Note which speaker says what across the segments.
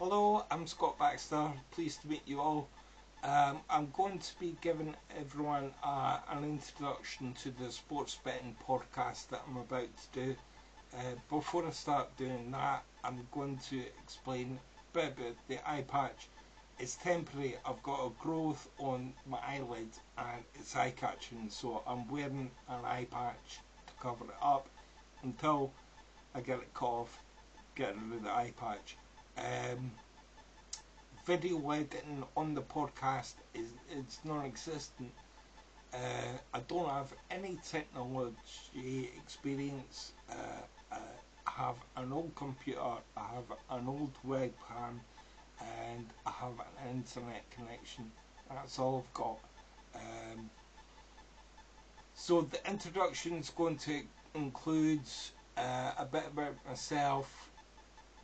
Speaker 1: Hello, I'm Scott Baxter. Pleased to meet you all. I'm going to be giving everyone an introduction to the sports betting podcast that I'm about to do. Before I start doing that, I'm going to explain a bit about the eye patch. It's temporary. I've got a growth on my eyelid and it's eye catching, so I'm wearing an eye patch to cover it up until I get it cut off, get rid of the eye patch. Video editing on the podcast is non-existent. I don't have any technology experience. I have an old computer, I have an old webcam, and I have an internet connection. That's all I've got. So the introduction is going to include a bit about myself,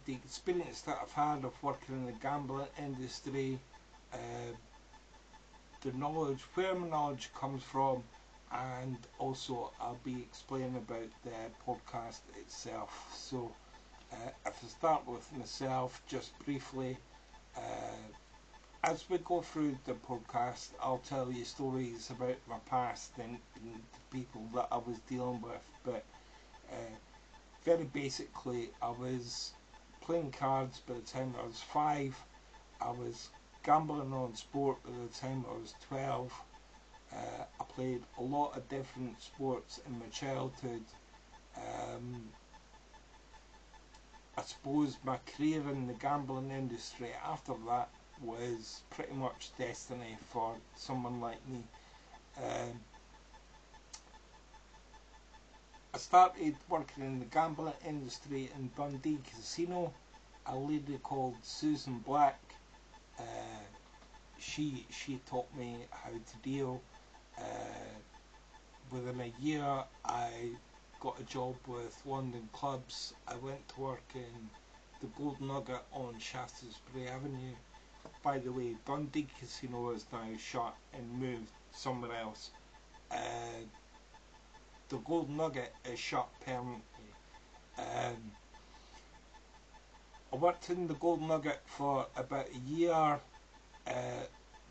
Speaker 1: the experience that I've had of working in the gambling industry, the knowledge, where my knowledge comes from, and also I'll be explaining about the podcast itself. So if I start with myself just briefly, as we go through the podcast, I'll tell you stories about my past and the people that I was dealing with, but very basically I was playing cards by the time I was 5. I was gambling on sport by the time I was 12. I played a lot of different sports in my childhood. I suppose my career in the gambling industry after that was pretty much destiny for someone like me. I started working in the gambling industry in Dundee Casino. A lady called Susan Black. She taught me how to deal. Within a year, I got a job with London Clubs. I went to work in the Gold Nugget on Shaftesbury Avenue. By the way, Dundee Casino is now shut and moved somewhere else. The Gold Nugget is shut permanently. I worked in the Gold Nugget for about a year,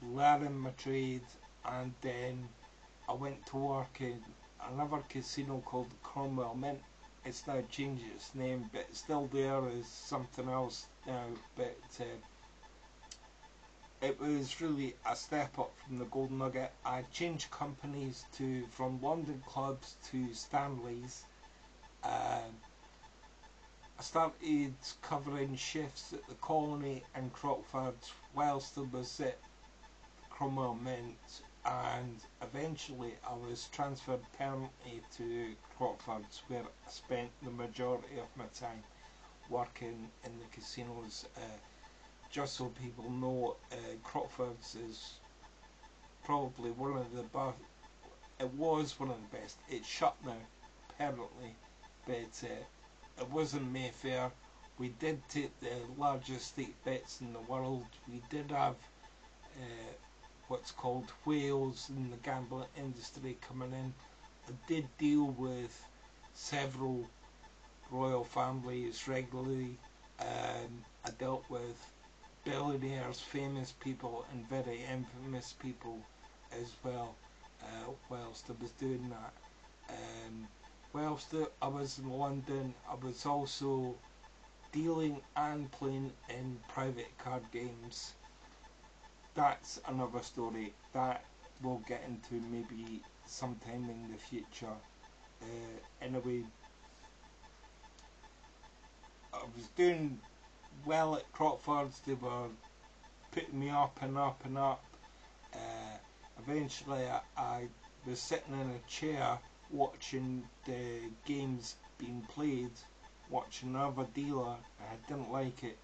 Speaker 1: learning my trade, and then I went to work in another casino called the Cromwell Mint. It's now changed its name, but it's still there as something else now, but it was really a step up from the Gold Nugget. I changed companies from London Clubs to Stanley's. I started covering shifts at the Colony and Crockford's whilst I was at Cromwell Mint, and eventually I was transferred permanently to Crockford's, where I spent the majority of my time working in the casinos. Just so people know, Crockford's is probably one of the best. It was one of the best. It's shut now permanently, but it was in Mayfair. We did take the largest stake bets in the world. We did have what's called whales in the gambling industry coming in. I did deal with several royal families regularly. I dealt with billionaires, famous people, and very infamous people as well, whilst I was doing that. Whilst I was in London, I was also dealing and playing in private card games. That's another story that we'll get into maybe sometime in the future. Anyway, I was doing well at Crockford's. They were putting me up and up and up. Eventually I was sitting in a chair watching the games being played, watching another dealer. I didn't like it.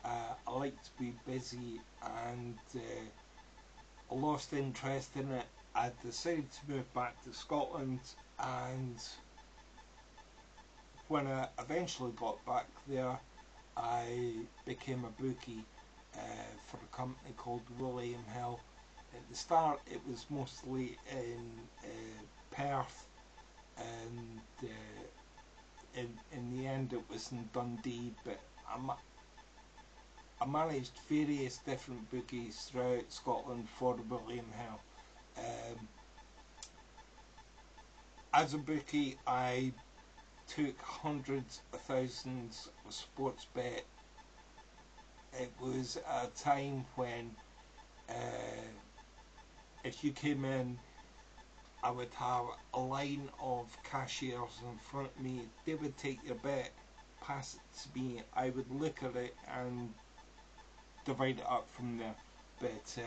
Speaker 1: I like to be busy, and I lost interest in it. I decided to move back to Scotland, and when I eventually got back there, I became a bookie for a company called William Hill. At the start it was mostly in Perth, and in the end it was in Dundee, but I managed various different bookies throughout Scotland for William Hill. As a bookie, I took hundreds of thousands of sports bet. It was a time when if you came in, I would have a line of cashiers in front of me. They would take your bet, pass it to me. I would look at it and divide it up from there. But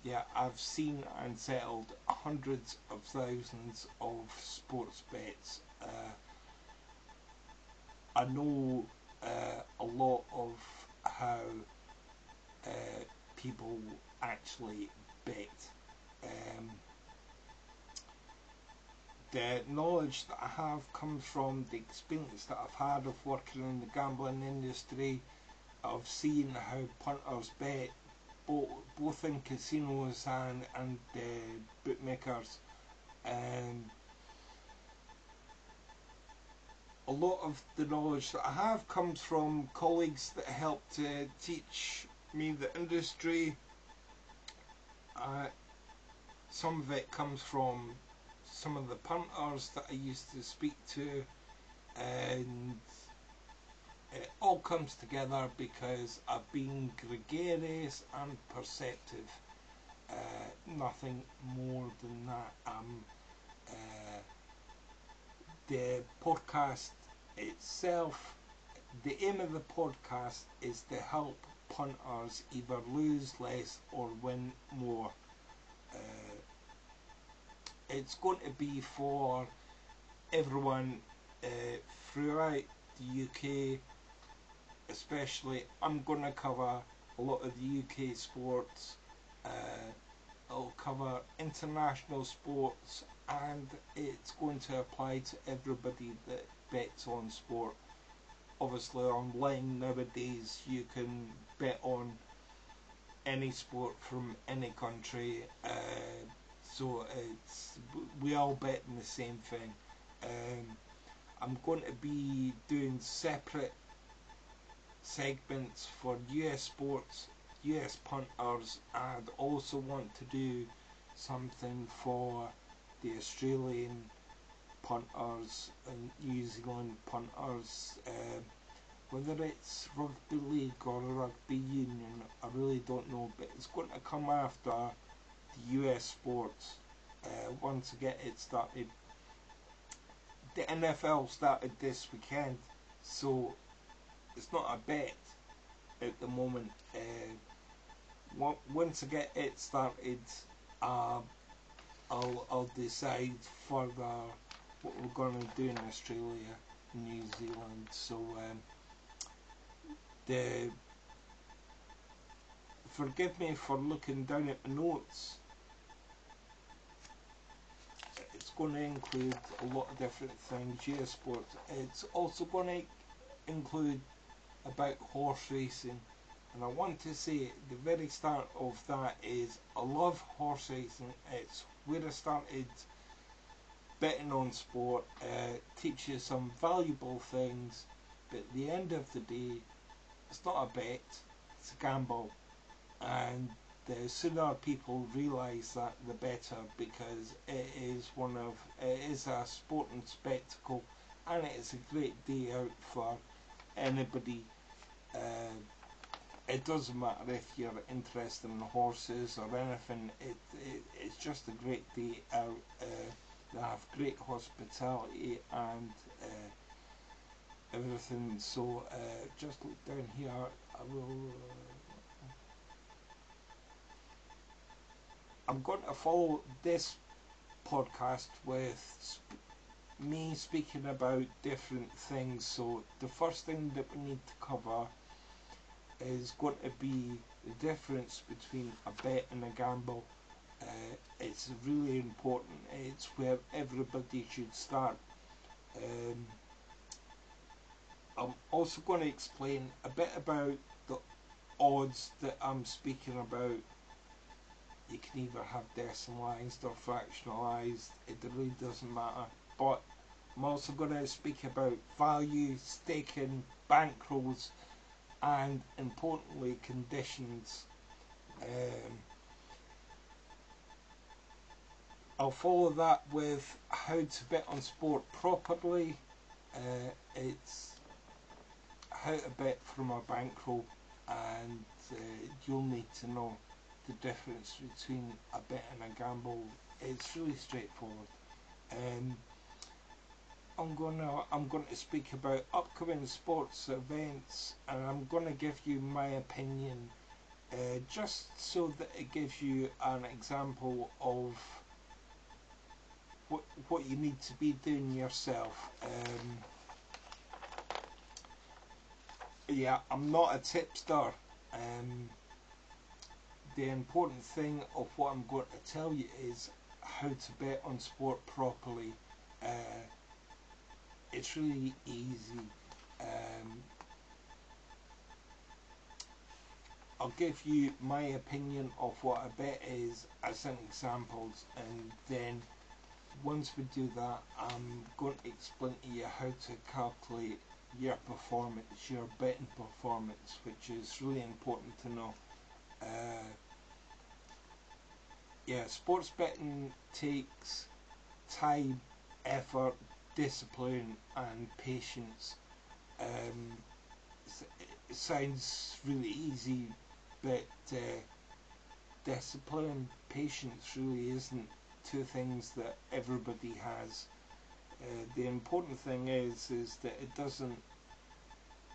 Speaker 1: yeah, I've seen and settled hundreds of thousands of sports bets. I know a lot of how people actually bet. The knowledge that I have comes from the experience that I've had of working in the gambling industry, of seeing how punters bet both in casinos and bookmakers. A lot of the knowledge that I have comes from colleagues that helped to teach me the industry. Some of it comes from some of the punters that I used to speak to, and it all comes together because I've been gregarious and perceptive. Nothing more than that. The podcast itself, the aim of the podcast is to help punters either lose less or win more. It's going to be for everyone throughout the UK, especially. I'm going to cover a lot of the UK sports. It'll cover international sports, and it's going to apply to everybody that bets on sport. Obviously, online nowadays you can bet on any sport from any country, so we all bet on the same thing. I'm going to be doing separate segments for US sports, US punters, and also want to do something for the Australian punters and New Zealand punters. Whether it's rugby league or rugby union, I really don't know, but it's going to come after the US sports. Once I get it started, the NFL started this weekend, so it's not a bet at the moment. Once I get it started, I'll decide further what we're going to do in Australia, New Zealand. So forgive me for looking down at the notes. It's going to include a lot of different things. US sports. It's also going to include about horse racing, and I want to say at the very start of that is I love horse racing. It's where I started betting on sport. Teach you some valuable things, but at the end of the day, it's not a bet, it's a gamble, and the sooner people realise that, the better, because it is a sporting spectacle, and it is a great day out for anybody. It doesn't matter if you're interested in horses or anything. It's just a great day out. They have great hospitality and everything. So just look down here. I will. I'm going to follow this podcast with me speaking about different things. So the first thing that we need to cover is going to be the difference between a bet and a gamble. It's really important. It's where everybody should start. I'm also going to explain a bit about the odds that I'm speaking about. You can either have decimalised or fractionalised. It really doesn't matter. But I'm also going to speak about value, staking, bankrolls, and importantly conditions. Um, I'll follow that with how to bet on sport properly. It's how to bet from a bankroll, and you'll need to know the difference between a bet and a gamble. It's really straightforward. Um, I'm gonna speak about upcoming sports events, and I'm gonna give you my opinion, just so that it gives you an example of what you need to be doing yourself. Yeah, I'm not a tipster. Um, the important thing of what I'm going to tell you is how to bet on sport properly. Uh, it's really easy. Um, I'll give you my opinion of what a bet is as some examples, and then once we do that, I'm going to explain to you how to calculate your performance, your betting performance, which is really important to know. Uh, yeah, sports betting takes time, effort, discipline, and patience. Um, it sounds really easy, but discipline and patience really isn't two things that everybody has. The important thing is that it doesn't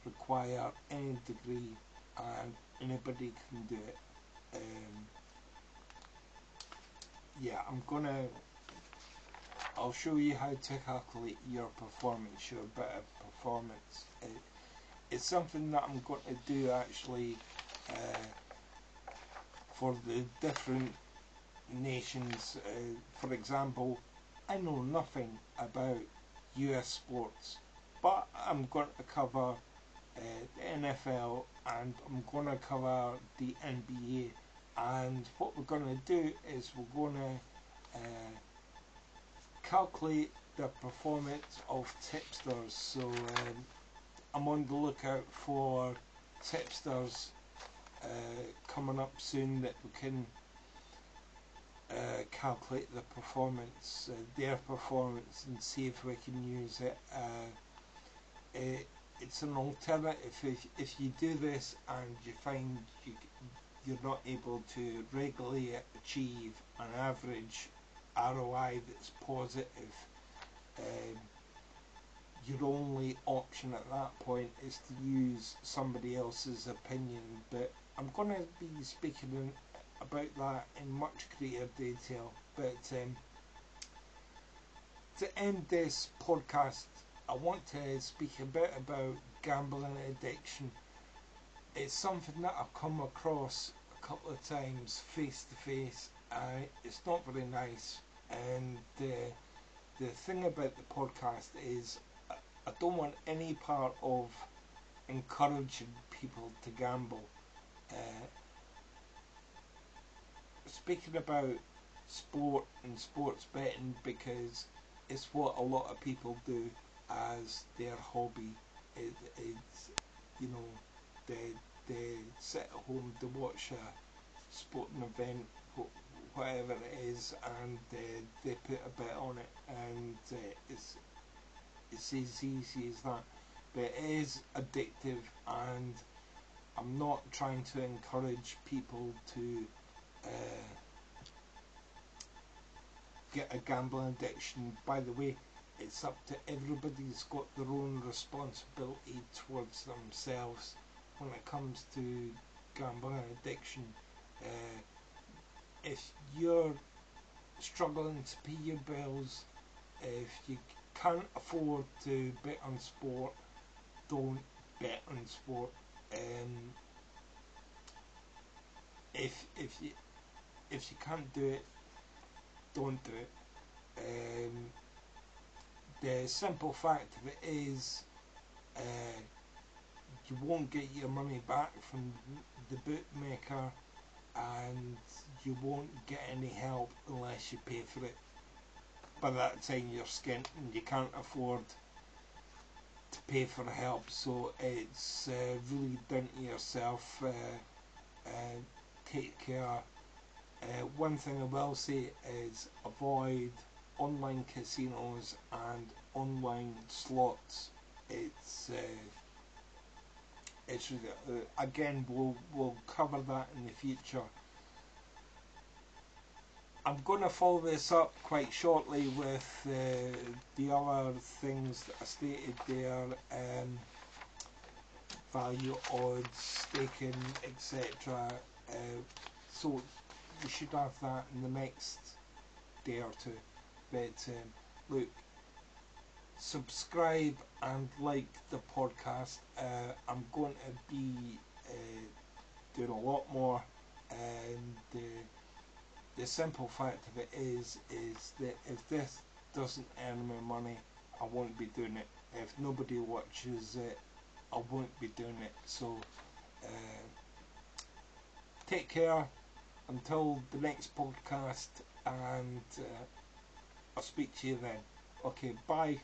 Speaker 1: require any degree, and anybody can do it. Um, yeah, I'll show you how to calculate your performance, your better performance. It's something that I'm going to do actually for the different nations. For example, I know nothing about US sports, but I'm going to cover the NFL, and I'm going to cover the NBA. And what we're going to do is we're going to calculate the performance of tipsters. So I'm on the lookout for tipsters coming up soon that we can calculate the performance, their performance, and see if we can use it. It's an alternative if you do this and you find you're not able to regularly achieve an average ROI that's positive. Um, your only option at that point is to use somebody else's opinion, but I'm going to be speaking about that in much greater detail. But to end this podcast, I want to speak a bit about gambling addiction. It's something that I've come across a couple of times face to face. It's not very nice, and the thing about the podcast is I don't want any part of encouraging people to gamble. Uh, Speaking about sport and sports betting, because it's what a lot of people do as their hobby. It's, you know, they sit at home to watch a sporting event, whatever it is, and they put a bet on it, and it's as easy as that. But it is addictive, and I'm not trying to encourage people to uh, get a gambling addiction. By the way, it's up to everybody's got their own responsibility towards themselves when it comes to gambling addiction. Uh, if you're struggling to pay your bills, if you can't afford to bet on sport, don't bet on sport. Um, if you can't do it, don't do it. Um, the simple fact of it is, uh, you won't get your money back from the bookmaker, and you won't get any help unless you pay for it. By that time you're skint and you can't afford to pay for help. So it's really down to yourself. Take care. One thing I will say is avoid online casinos and online slots. It's again we'll cover that in the future. I'm going to follow this up quite shortly with the other things that I stated there, value odds, staking, etc. So we should have that in the next day or two. But look, subscribe and like the podcast. I'm going to be doing a lot more, and the simple fact of it is that if this doesn't earn me money, I won't be doing it. If nobody watches it, I won't be doing it. So take care until the next podcast, and I'll speak to you then. Okay, bye.